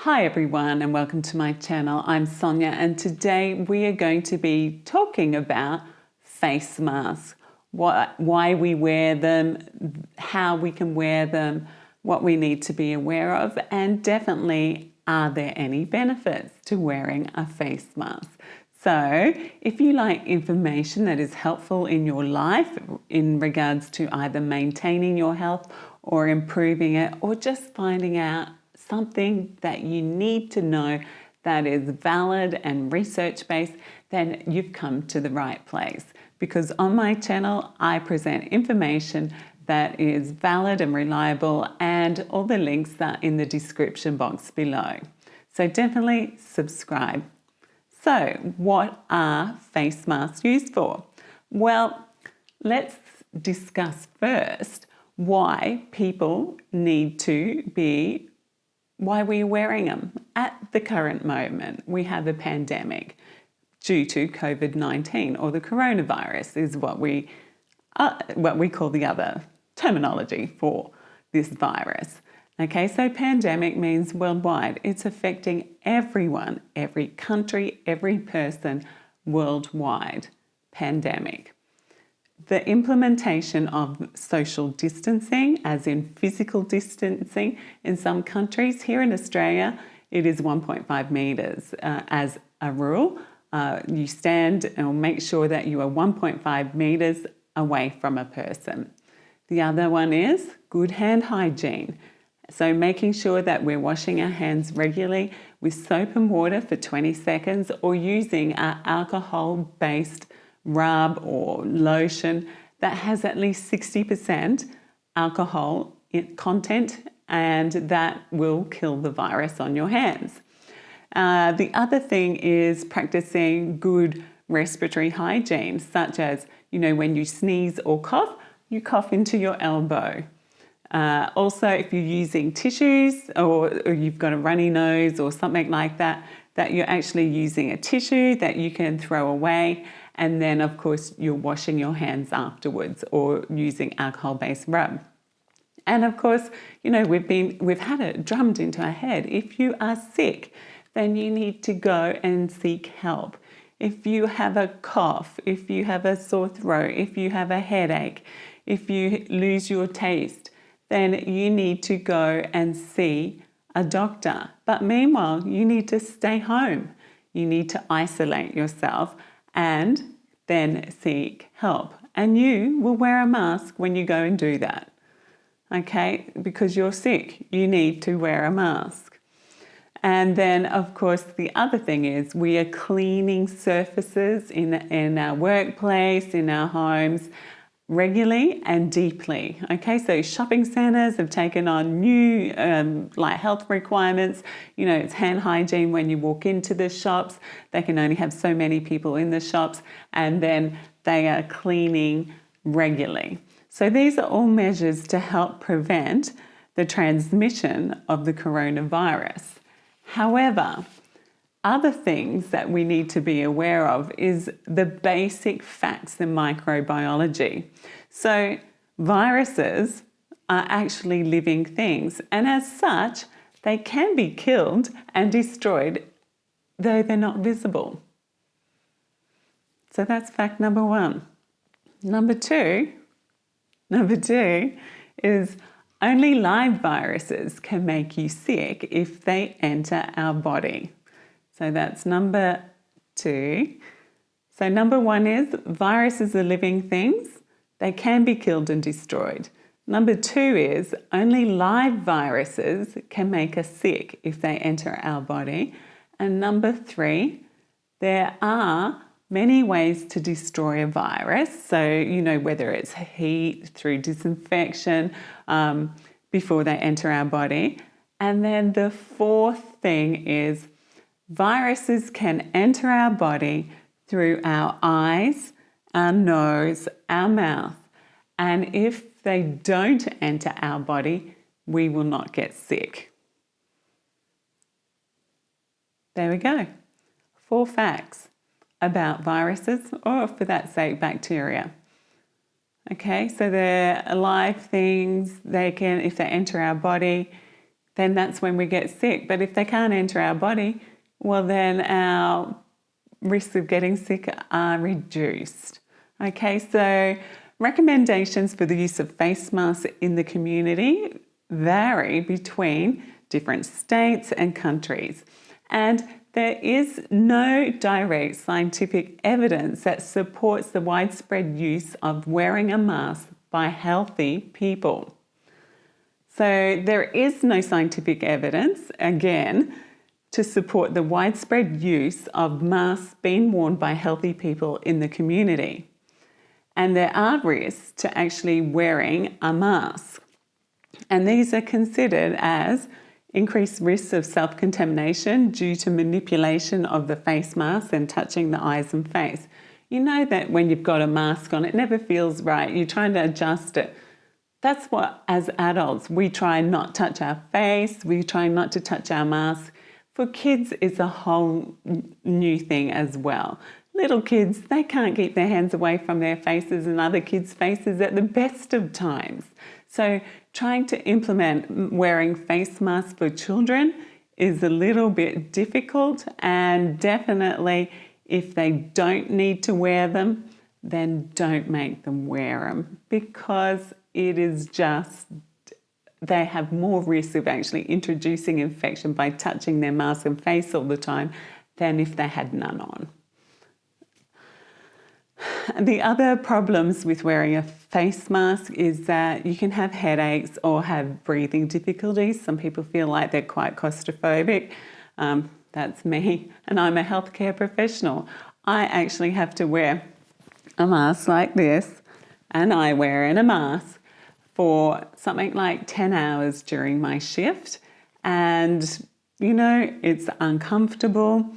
Hi everyone and welcome to my channel. I'm Sonia and today we are going to be talking about face masks, why we wear them, how we can wear them, what we need to be aware of, and definitely are there any benefits to wearing a face mask. So if you like information that is helpful in your life in regards to either maintaining your health or improving it, or just finding out something that you need to know that is valid and research-based, then you've come to the right place. Because on my channel, I present information that is valid and reliable, and all the links are in the description box below. So definitely subscribe. So what are face masks used for? Well, let's discuss first why people need to be why we're wearing them. At the current moment, we have a pandemic due to COVID-19, or the coronavirus is what we call the other terminology for this virus. Okay, so pandemic means worldwide. It's affecting everyone, every country, every person worldwide. Pandemic. The implementation of social distancing, as in physical distancing in some countries. Here in Australia, it is 1.5 metres as a rule. You stand and make sure that you are 1.5 metres away from a person. The other one is good hand hygiene. So making sure that we're washing our hands regularly with soap and water for 20 seconds, or using our alcohol-based rub or lotion that has at least 60% alcohol content, and that will kill the virus on your hands. The other thing is practicing good respiratory hygiene, such as, when you sneeze or cough, you cough into your elbow. Also, if you're using tissues or you've got a runny nose or something like that, that you're actually using a tissue that you can throw away. And then, of course, you're washing your hands afterwards or using alcohol-based rub. And of course, we've had it drummed into our head. If you are sick, then you need to go and seek help. If you have a cough, if you have a sore throat, if you have a headache, if you lose your taste, then you need to go and see a doctor. But meanwhile, you need to stay home. You need to isolate yourself and then seek help. And you will wear a mask when you go and do that. Okay? Because you're sick, you need to wear a mask. And then, of course, the other thing is we are cleaning surfaces in our workplace, in our homes, regularly and deeply. Okay, so shopping centres have taken on new health requirements. It's hand hygiene when you walk into the shops. They can only have so many people in the shops, and then they are cleaning regularly. So these are all measures to help prevent the transmission of the coronavirus. However, other things that we need to be aware of is the basic facts in microbiology. So viruses are actually living things, and as such, they can be killed and destroyed, though they're not visible. So that's fact number one. Number two is only live viruses can make you sick if they enter our body. So that's number two. So number one is viruses are living things. They can be killed and destroyed. Number two is only live viruses can make us sick if they enter our body. And number three, there are many ways to destroy a virus. So, whether it's heat, through disinfection, before they enter our body. And then the fourth thing is viruses can enter our body through our eyes, our nose, our mouth. And if they don't enter our body, we will not get sick. There we go. 4 facts about viruses, or for that sake, bacteria. Okay, so they're alive things. They can, if they enter our body, then that's when we get sick. But if they can't enter our body, well, then our risks of getting sick are reduced. Okay, so recommendations for the use of face masks in the community vary between different states and countries. And there is no direct scientific evidence that supports the widespread use of wearing a mask by healthy people. So there is no scientific evidence, again, to support the widespread use of masks being worn by healthy people in the community. And there are risks to actually wearing a mask. And these are considered as increased risks of self-contamination due to manipulation of the face mask and touching the eyes and face. You know that when you've got a mask on, it never feels right. You're trying to adjust it. That's what, as adults, we try not touch our face. We try not to touch our mask. For kids, it's a whole new thing as well. Little kids, they can't keep their hands away from their faces and other kids' faces at the best of times. So trying to implement wearing face masks for children is a little bit difficult, and definitely if they don't need to wear them, then don't make them wear them, because it is just, they have more risk of actually introducing infection by touching their mask and face all the time than if they had none on. The other problems with wearing a face mask is that you can have headaches or have breathing difficulties. Some people feel like they're quite claustrophobic. That's me, and I'm a healthcare professional. I actually have to wear a mask like this, and eyewear and a mask for something like 10 hours during my shift. And, you know, it's uncomfortable.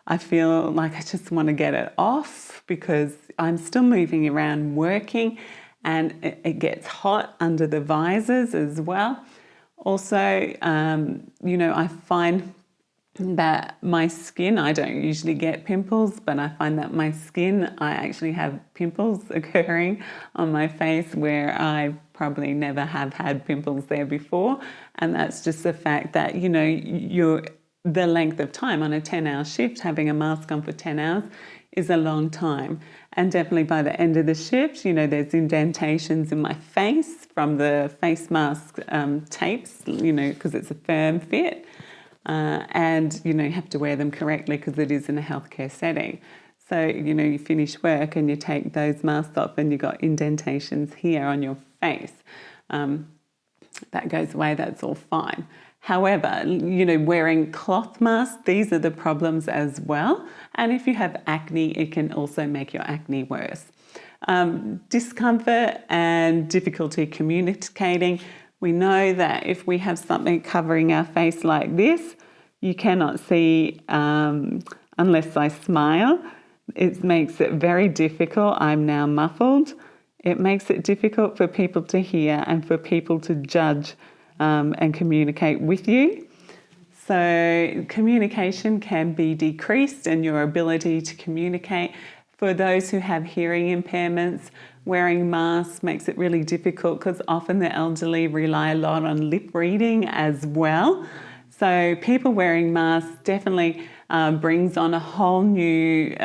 I feel like I just want to get it off because I'm still moving around working, and it gets hot under the visors as well. Also, you know, I find that my skin, I don't usually get pimples, but I find that my skin, I actually have pimples occurring on my face where I probably never have had pimples there before. And that's just the fact that, you know, the length of time on a 10-hour shift, having a mask on for 10 hours is a long time. And definitely by the end of the shift, you know, there's indentations in my face from the face mask tapes, you know, because it's a firm fit. And, you know, you have to wear them correctly because it is in a healthcare setting. So, you know, you finish work and you take those masks off and you've got indentations here on your face. That goes away, that's all fine. However, you know, wearing cloth masks, these are the problems as well. And if you have acne, it can also make your acne worse. Discomfort and difficulty communicating. We know that if we have something covering our face like this, you cannot see unless I smile. It makes it very difficult. I'm now muffled. It makes it difficult for people to hear and for people to judge and communicate with you. So communication can be decreased, and your ability to communicate. For those who have hearing impairments, wearing masks makes it really difficult because often the elderly rely a lot on lip reading as well. So people wearing masks definitely brings on a whole new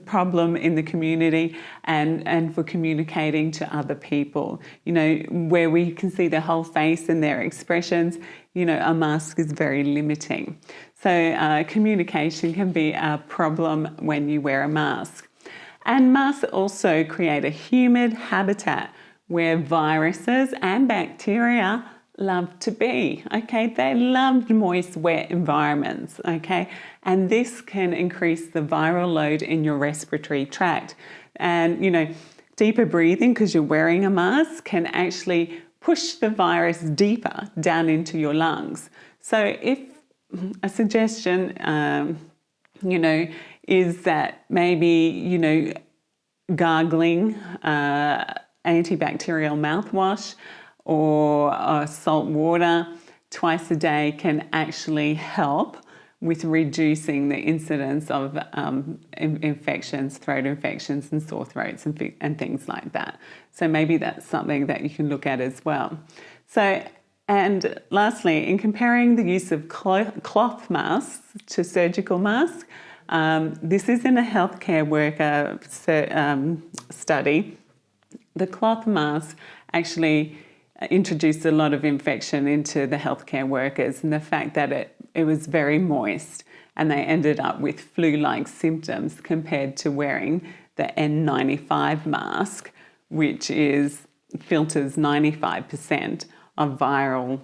problem in the community and for communicating to other people. You know, where we can see their whole face and their expressions, you know, a mask is very limiting. So communication can be a problem when you wear a mask. And masks also create a humid habitat where viruses and bacteria love to be, okay? They love moist, wet environments, okay? And this can increase the viral load in your respiratory tract. And, you know, deeper breathing, because you're wearing a mask, can actually push the virus deeper down into your lungs. So if a suggestion, you know, is that maybe, you know, gargling antibacterial mouthwash or salt water twice a day can actually help with reducing the incidence of infections, throat infections and sore throats and things like that. So maybe that's something that you can look at as well. So And lastly, in comparing the use of cloth masks to surgical masks, this is in a healthcare worker study. The cloth mask actually introduced a lot of infection into the healthcare workers, and the fact that it was very moist, and they ended up with flu-like symptoms compared to wearing the N95 mask, which filters 95% of viruses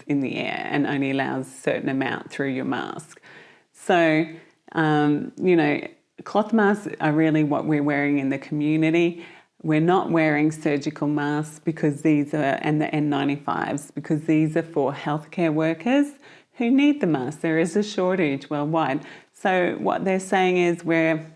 in the air, and only allows a certain amount through your mask. So, cloth masks are really what we're wearing in the community. We're not wearing surgical masks and the N95s, because these are for healthcare workers who need the mask. There is a shortage worldwide. So what they're saying is wear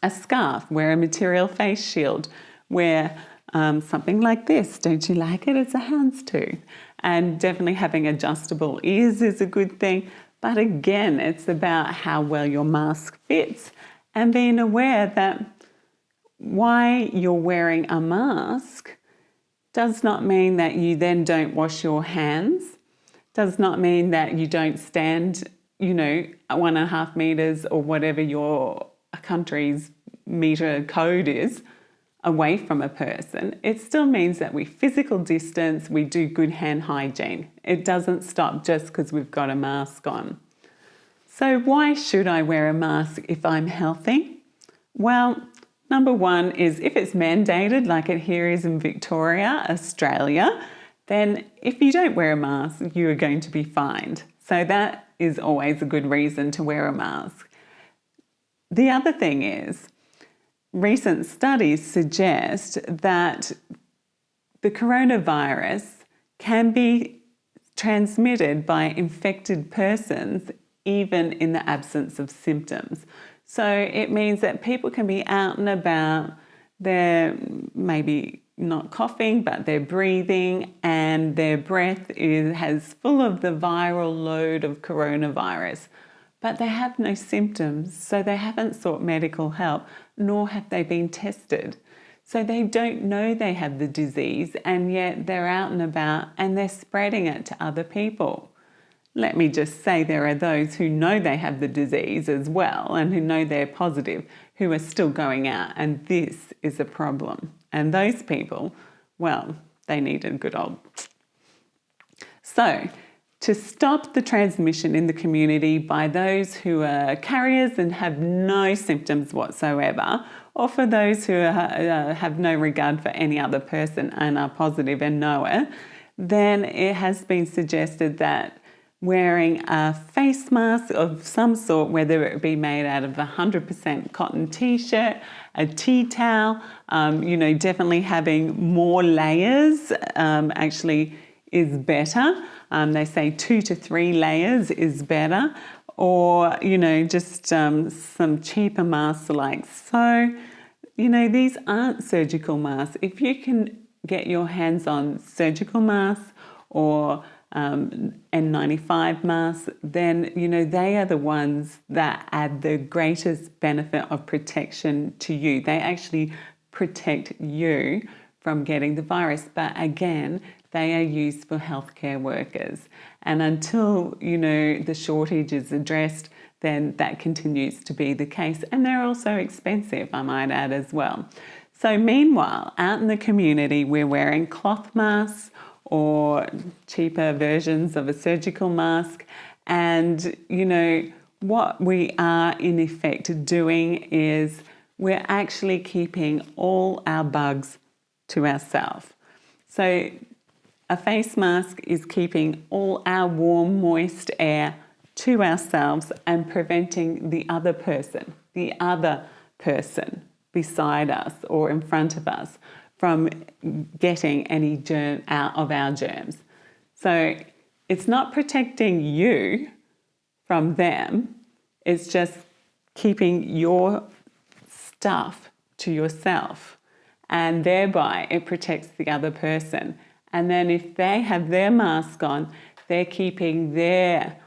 a scarf, wear a material face shield, wear something like this. Don't you like it? It's a houndstooth. And definitely having adjustable ears is a good thing. But again, it's about how well your mask fits, and being aware that why you're wearing a mask does not mean that you then don't wash your hands, does not mean that you don't stand, 1.5 meters or whatever your country's meter code is away from a person. It still means that we physical distance, we do good hand hygiene. It doesn't stop just because we've got a mask on. So why should I wear a mask if I'm healthy? Well, number one is if it's mandated, like it here is in Victoria, Australia, then if you don't wear a mask, you are going to be fined. So that is always a good reason to wear a mask. The other thing is, recent studies suggest that the coronavirus can be transmitted by infected persons even in the absence of symptoms. So it means that people can be out and about, they're maybe not coughing, but they're breathing, and their breath has full of the viral load of coronavirus. But they have no symptoms, so they haven't sought medical help, nor have they been tested. So they don't know they have the disease, and yet they're out and about and they're spreading it to other people. Let me just say there are those who know they have the disease as well, and who know they're positive, who are still going out, and this is a problem. And those people, well, they need a good old... So, to stop the transmission in the community by those who are carriers and have no symptoms whatsoever, or for those who have no regard for any other person and are positive and know it, then it has been suggested that wearing a face mask of some sort, whether it be made out of a 100% cotton t-shirt, a tea towel, definitely having more layers actually is better. They say 2 to 3 layers is better, or, just some cheaper masks like so. These aren't surgical masks. If you can get your hands on surgical masks or N95 masks, then, they are the ones that add the greatest benefit of protection to you. They actually protect you from getting the virus. But again, they are used for healthcare workers. And until, the shortage is addressed, then that continues to be the case. And they're also expensive, I might add as well. So meanwhile, out in the community, we're wearing cloth masks or cheaper versions of a surgical mask. And, what we are in effect doing is we're actually keeping all our bugs to ourselves. So a face mask is keeping all our warm, moist air to ourselves and preventing the other person beside us or in front of us from getting any germ out of our germs. So it's not protecting you from them, it's just keeping your stuff to yourself, and thereby it protects the other person. And then if they have their mask on, they're keeping their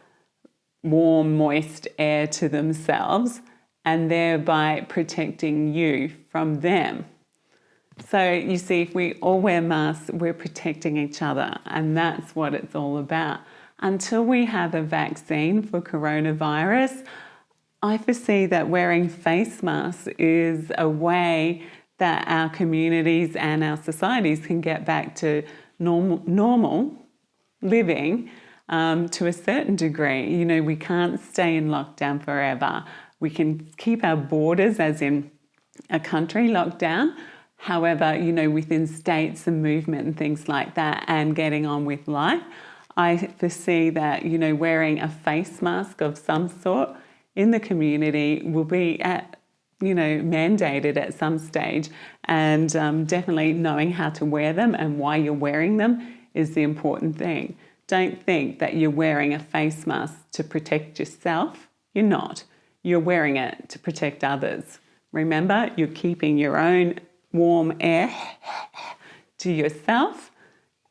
warm, moist air to themselves and thereby protecting you from them. So you see, if we all wear masks, we're protecting each other, and that's what it's all about. Until we have a vaccine for coronavirus, I foresee that wearing face masks is a way that our communities and our societies can get back to normal living to a certain degree. You know, we can't stay in lockdown forever. We can keep our borders, as in a country, locked down. However, you know, within states and movement and things like that, and getting on with life, I foresee that, you know, wearing a face mask of some sort in the community will be mandated at some stage, and definitely knowing how to wear them and why you're wearing them is the important thing. Don't think that you're wearing a face mask to protect yourself. You're not. You're wearing it to protect others. Remember, you're keeping your own warm air to yourself,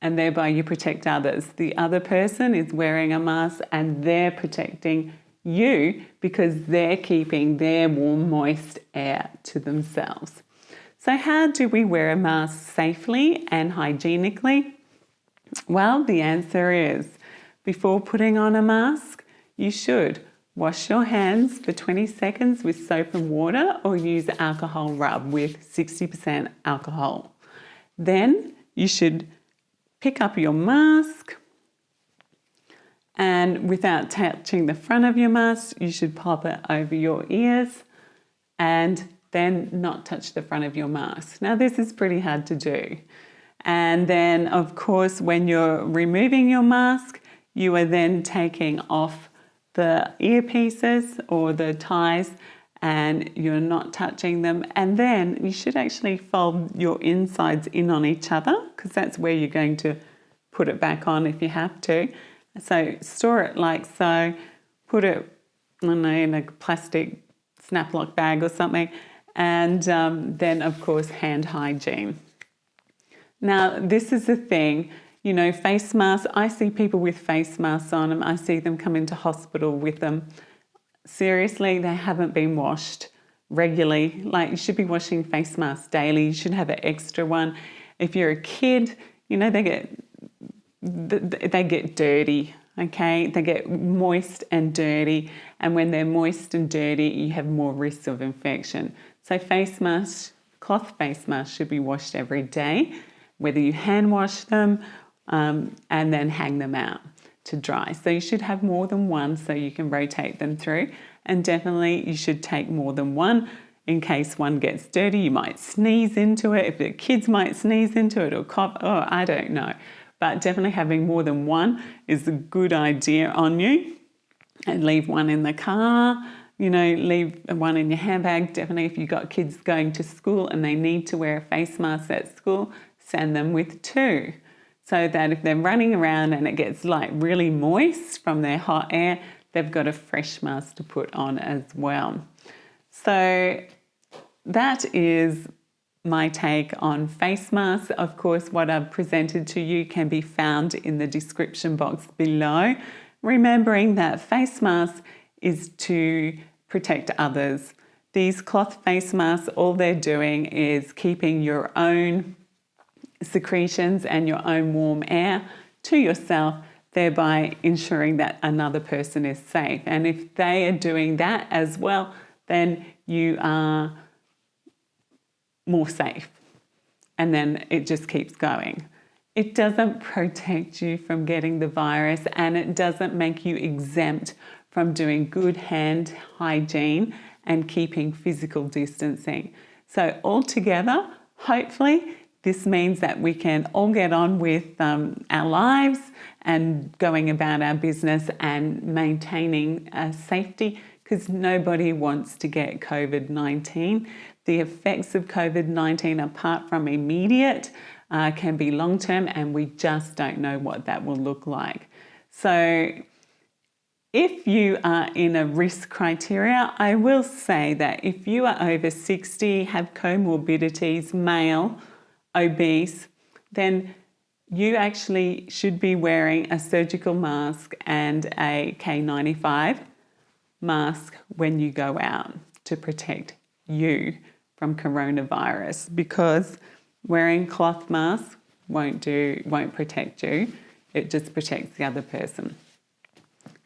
and thereby you protect others. The other person is wearing a mask and they're protecting you because they're keeping their warm, moist air to themselves. So how do we wear a mask safely and hygienically? Well, the answer is, before putting on a mask, you should wash your hands for 20 seconds with soap and water, or use alcohol rub with 60% alcohol. Then you should pick up your mask, and without touching the front of your mask, you should pop it over your ears and then not touch the front of your mask. Now, this is pretty hard to do. And then, of course, when you're removing your mask, you are then taking off the earpieces or the ties, and you're not touching them. And then you should actually fold your insides in on each other, because that's where you're going to put it back on if you have to. So store it like so, put it, in a plastic snap lock bag or something, and then, of course, hand hygiene. Now, this is the thing, you know, face masks. I see people with face masks on them. I see them come into hospital with them. Seriously, they haven't been washed regularly. Like, you should be washing face masks daily. You should have an extra one. If you're a kid, you know, they get dirty, okay? They get moist and dirty. And when they're moist and dirty, you have more risk of infection. So face masks, cloth face masks should be washed every day, whether you hand wash them and then hang them out to dry. So you should have more than one so you can rotate them through. And definitely you should take more than one in case one gets dirty. You might sneeze into it. If the kids might sneeze into it or cough, I don't know. But definitely having more than one is a good idea on you. And leave one in the car, you know, leave one in your handbag. Definitely if you've got kids going to school and they need to wear a face mask at school, send them with two, so that if they're running around and it gets like really moist from their hot air, they've got a fresh mask to put on as well. So that is my take on face masks. Of course, what I've presented to you can be found in the description box below. Remembering that face mask is to protect others. These cloth face masks, all they're doing is keeping your own secretions and your own warm air to yourself, thereby ensuring that another person is safe. And if they are doing that as well, then you are more safe. And then it just keeps going. It doesn't protect you from getting the virus, and it doesn't make you exempt from doing good hand hygiene and keeping physical distancing. So altogether, hopefully, this means that we can all get on with our lives and going about our business and maintaining safety, because nobody wants to get COVID-19. The effects of COVID-19, apart from immediate, can be long-term, and we just don't know what that will look like. So if you are in a risk criteria, I will say that if you are over 60, have comorbidities, male, obese, then you actually should be wearing a surgical mask and a K95 mask when you go out to protect you from coronavirus, because Wearing cloth masks won't protect you. It just protects the other person.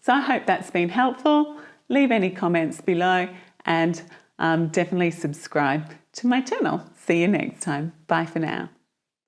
So I hope that's been helpful. Leave any comments below and definitely subscribe to my channel. See you next time. Bye for now.